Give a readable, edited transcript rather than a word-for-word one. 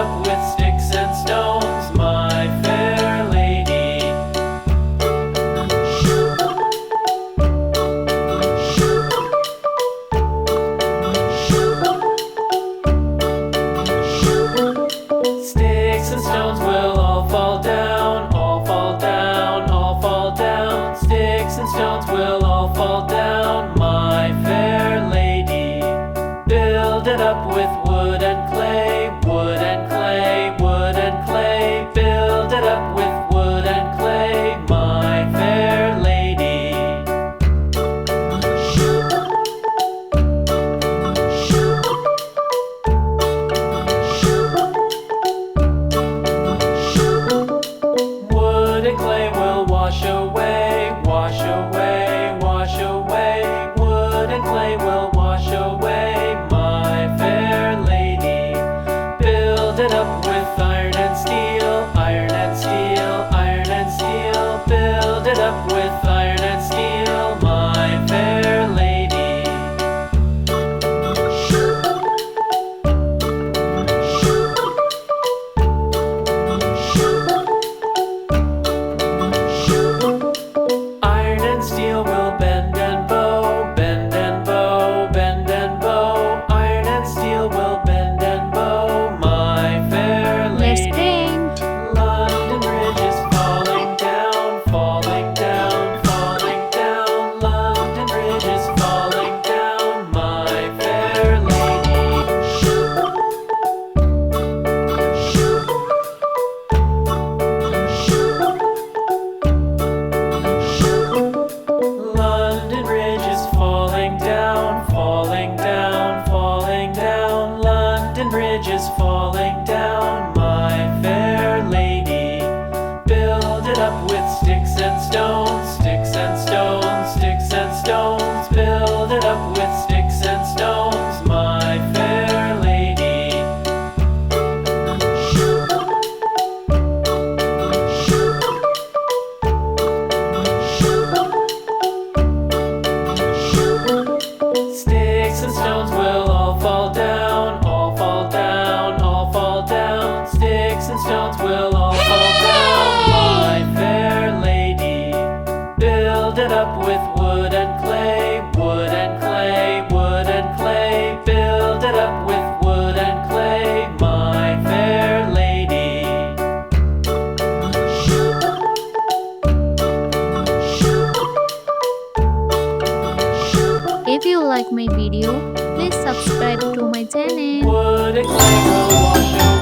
up with sticks and stones, my fair lady. Sticks and stones will all fall down, all fall down, all fall down. Sticks and stones will all fall down, my fair lady. Build it up with wood and clay, wood and clay, wood and clay. Build it up with wood and clay, my fair lady. Wood and clay will wash away, wash away, wash away. Wood and clay will wash away, my fair lady. Build it up with iron and steel, iron and steel, iron and steel. Build it up with iron and steel, my fair lady. Iron and steel will bend and bow, bend and bow, bend and bow. Iron and steel will bend and bow, my fair Let's lady. paint. London Bridge is falling down, falling down, falling down. London Bridge is falling down, my fair lady. London Bridge is falling down, falling down, falling down. London Bridge is falling down, my fair lady. Build it up with sticks and stones, sticks and stones, sticks and stones. Build it up with sticks and stones, my fair lady. Sticks and stones will all fall down, all fall down, all fall down. Sticks and stones will all fall down, my fair lady. Build it up with wood and clay, wood and clay, wood and clay. Build it up with wood and clay, my fair lady. If you like my video, please subscribe to my channel. Wood and clay will wash away.